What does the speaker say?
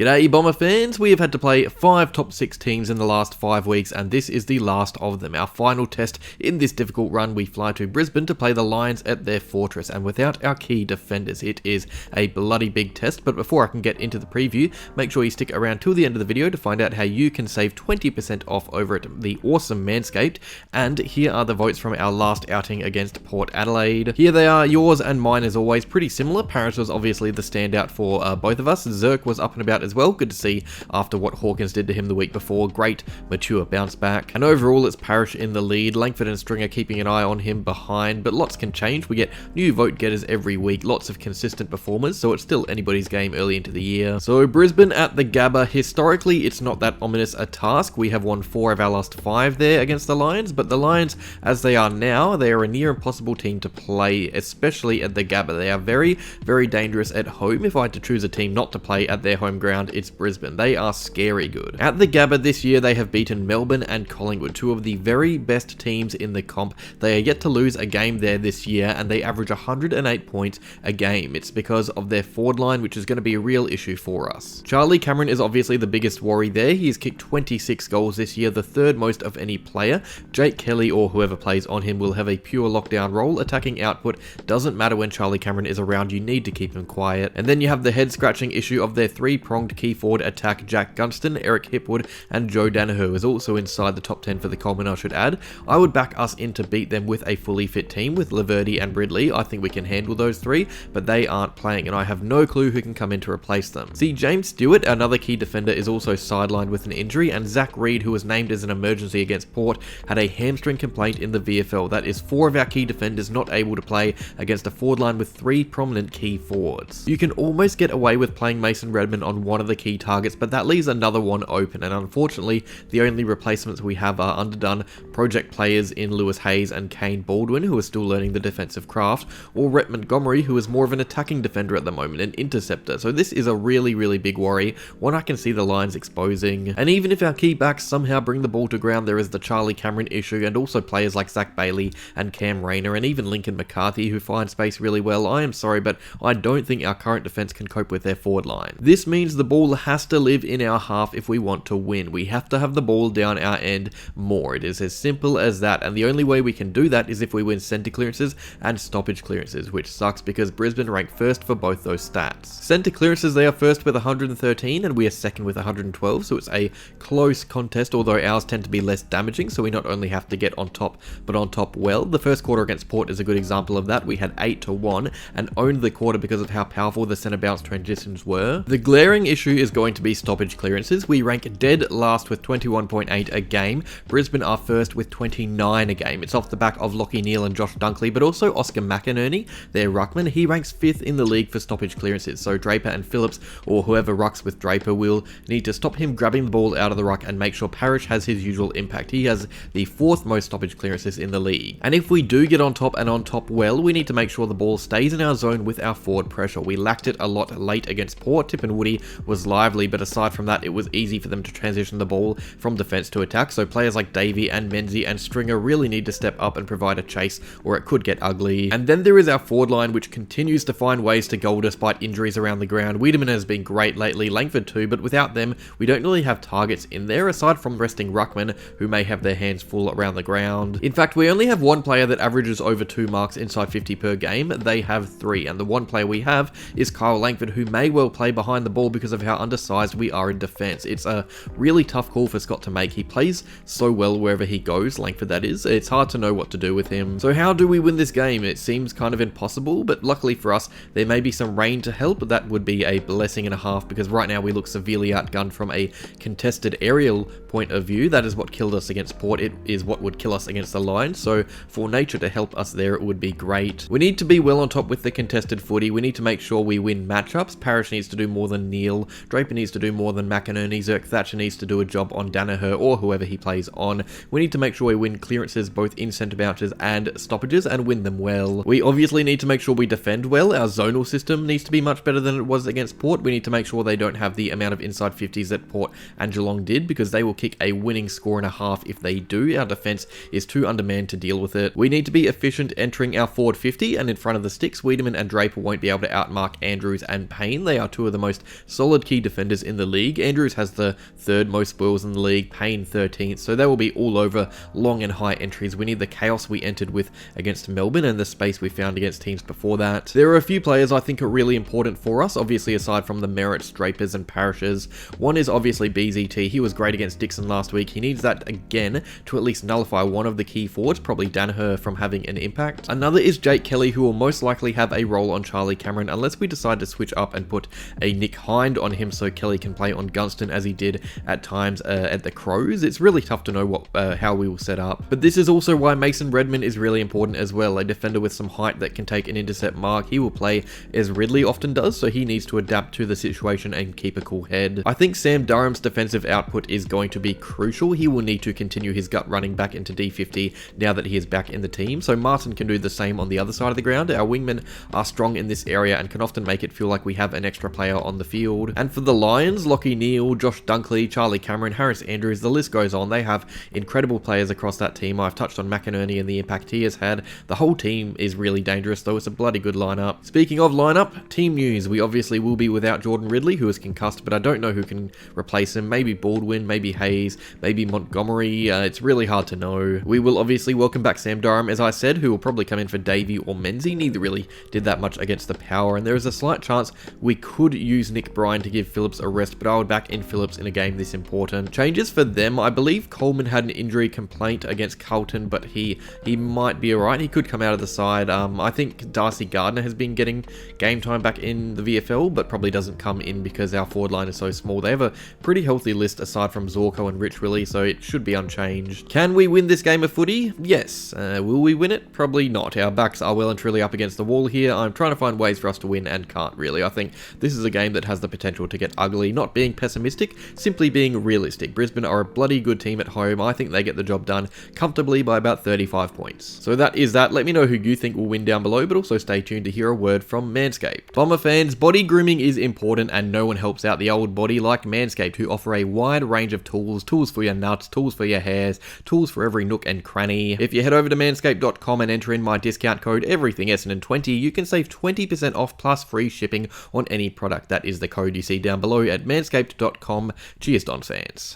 G'day Bomber fans, we have had to play 5 top 6 teams in the last 5 weeks and this is the last of them. Our final test in this difficult run, we fly to Brisbane to play the Lions at their fortress, and without our key defenders it is a bloody big test. But before I can get into the preview, make sure you stick around till the end of the video to find out how you can save 20% off over at the awesome Manscaped. And here are the votes from our last outing against Port Adelaide. Here they are, yours and mine as always, pretty similar. Paris was obviously the standout for both of us. Zerk was up and about as well. Good to see after what Hawkins did to him the week before. Great, mature bounce back. And overall, it's Parish in the lead. Langford and Stringer keeping an eye on him behind, but lots can change. We get new vote getters every week, lots of consistent performers, so it's still anybody's game early into the year. So Brisbane at the Gabba. Historically, it's not that ominous a task. We have won 4 of our last 5 there against the Lions, but the Lions, as they are now, they are a near impossible team to play, especially at the Gabba. They are very, very dangerous at home. If I had to choose a team not to play at their home ground, it's Brisbane. They are scary good. At the Gabba this year, they have beaten Melbourne and Collingwood, 2 of the very best teams in the comp. They are yet to lose a game there this year, and they average 108 points a game. It's because of their forward line, which is going to be a real issue for us. Charlie Cameron is obviously the biggest worry there. He's kicked 26 goals this year, the 3rd most of any player. Jake Kelly or whoever plays on him will have a pure lockdown role. Attacking output doesn't matter when Charlie Cameron is around. You need to keep him quiet. And then you have the head-scratching issue of their 3-pronged key forward attack. Jack Gunston, Eric Hipwood, and Joe Danaher is also inside the top 10 for the Coleman, I should add. I would back us in to beat them with a fully fit team with Laverty and Ridley. I think we can handle those 3, but they aren't playing, and I have no clue who can come in to replace them. See, James Stewart, another key defender, is also sidelined with an injury, and Zach Reed, who was named as an emergency against Port, had a hamstring complaint in the VFL. That is 4 of our key defenders not able to play against a forward line with 3 prominent key forwards. You can almost get away with playing Mason Redman on one of the key targets, but that leaves another one open, and unfortunately the only replacements we have are underdone project players in Lewis Hayes and Kane Baldwin, who are still learning the defensive craft, or Rhett Montgomery, who is more of an attacking defender at the moment, an interceptor. So this is a really, really big worry, one I can see the Lions exposing. And even if our key backs somehow bring the ball to ground, there is the Charlie Cameron issue, and also players like Zach Bailey and Cam Rayner, and even Lincoln McCarthy, who find space really well. I am sorry, but I don't think our current defense can cope with their forward line. This means the ball has to live in our half if we want to win. We have to have the ball down our end more. It is as simple as that, and the only way we can do that is if we win centre clearances and stoppage clearances, which sucks because Brisbane rank 1st for both those stats. Centre clearances, they are 1st with 113 and we are 2nd with 112, so it's a close contest, although ours tend to be less damaging, so we not only have to get on top, but on top well. The first quarter against Port is a good example of that. We had 8-1 and owned the quarter because of how powerful the centre bounce transitions were. The glaring issue is going to be stoppage clearances. We rank dead last with 21.8 a game. Brisbane are 1st with 29 a game. It's off the back of Lachie Neale and Josh Dunkley, but also Oscar McInerney, their ruckman. He ranks 5th in the league for stoppage clearances, so Draper and Phillips, or whoever rucks with Draper, will need to stop him grabbing the ball out of the ruck and make sure Parish has his usual impact. He has the 4th most stoppage clearances in the league. And if we do get on top and on top well, we need to make sure the ball stays in our zone with our forward pressure. We lacked it a lot late against Port. Tip and Woody was lively, but aside from that, it was easy for them to transition the ball from defense to attack, so players like Davey and Menzie and Stringer really need to step up and provide a chase, or it could get ugly. And then there is our forward line, which continues to find ways to goal despite injuries around the ground. Wiedemann has been great lately, Langford too, but without them, we don't really have targets in there, aside from resting ruckmen, who may have their hands full around the ground. In fact, we only have 1 player that averages over 2 marks inside 50 per game. They have 3, and the 1 player we have is Kyle Langford, who may well play behind the ball because of how undersized we are in defense. It's a really tough call for Scott to make. He plays so well wherever he goes, Langford that is. It's hard to know what to do with him. So how do we win this game? It seems kind of impossible, but luckily for us, there may be some rain to help, but that would be a blessing and a half, because right now we look severely outgunned from a contested aerial point of view. That is what killed us against Port. It is what would kill us against the Lions, so for nature to help us there, it would be great. We need to be well on top with the contested footy. We need to make sure we win matchups. Parish needs to do more than Neale. Draper needs to do more than McInerney. Zerk Thatcher needs to do a job on Danaher or whoever he plays on. We need to make sure we win clearances both in centre bounces and stoppages and win them well. We obviously need to make sure we defend well. Our zonal system needs to be much better than it was against Port. We need to make sure they don't have the amount of inside 50s that Port and Geelong did, because they will kick a winning score and a half if they do. Our defence is too undermanned to deal with it. We need to be efficient entering our forward 50 and in front of the sticks. Wiedemann and Draper won't be able to outmark Andrews and Payne. They are 2 of the most solid solid key defenders in the league. Andrews has the 3rd most spoils in the league, Payne 13th, so they will be all over long and high entries. We need the chaos we entered with against Melbourne and the space we found against teams before that. There are a few players I think are really important for us, obviously aside from the Merritts, Drapers and Parishes. One is obviously BZT. He was great against Dixon last week. He needs that again to at least nullify one of the key forwards, probably Danaher, from having an impact. Another is Jake Kelly, who will most likely have a role on Charlie Cameron unless we decide to switch up and put a Nick Hind on him so Kelly can play on Gunston as he did at times at the Crows. It's really tough to know how we will set up. But this is also why Mason Redman is really important as well, a defender with some height that can take an intercept mark. He will play as Ridley often does, so he needs to adapt to the situation and keep a cool head. I think Sam Durham's defensive output is going to be crucial. He will need to continue his gut running back into D50 now that he is back in the team, so Martin can do the same on the other side of the ground. Our wingmen are strong in this area and can often make it feel like we have an extra player on the field. And for the Lions, Lockie Neal, Josh Dunkley, Charlie Cameron, Harris Andrews, the list goes on. They have incredible players across that team. I've touched on McInerney and the impact he has had. The whole team is really dangerous, though. It's a bloody good lineup. Speaking of lineup, team news. We obviously will be without Jordan Ridley, who is concussed, but I don't know who can replace him. Maybe Baldwin, maybe Hayes, maybe Montgomery. It's really hard to know. We will obviously welcome back Sam Durham, as I said, who will probably come in for Davey or Menzies. Neither really did that much against the Power, and there is a slight chance we could use Nick Bryan to give Phillips a rest, but I would back in Phillips in a game this important. Changes for them, I believe Coleman had an injury complaint against Carlton, but he might be alright. He could come out of the side. I think Darcy Gardner has been getting game time back in the VFL, but probably doesn't come in because our forward line is so small. They have a pretty healthy list aside from Zorko and Rich Willie, so it should be unchanged. Can we win this game of footy? Yes. Will we win it? Probably not. Our backs are well and truly up against the wall here. I'm trying to find ways for us to win and can't really. I think this is a game that has the potential to get ugly. Not being pessimistic, simply being realistic. Brisbane are a bloody good team at home. I think they get the job done comfortably by about 35 points. So that is that. Let me know who you think will win down below, but also stay tuned to hear a word from Manscaped. Bomber fans, body grooming is important and no one helps out the old body like Manscaped, who offer a wide range of tools for your nuts, tools for your hairs, tools for every nook and cranny. If you head over to manscaped.com and enter in my discount code EVERYTHINGEssendon20, you can save 20% off plus free shipping on any product. That is the code you see down below at manscaped.com. Cheers, Don fans.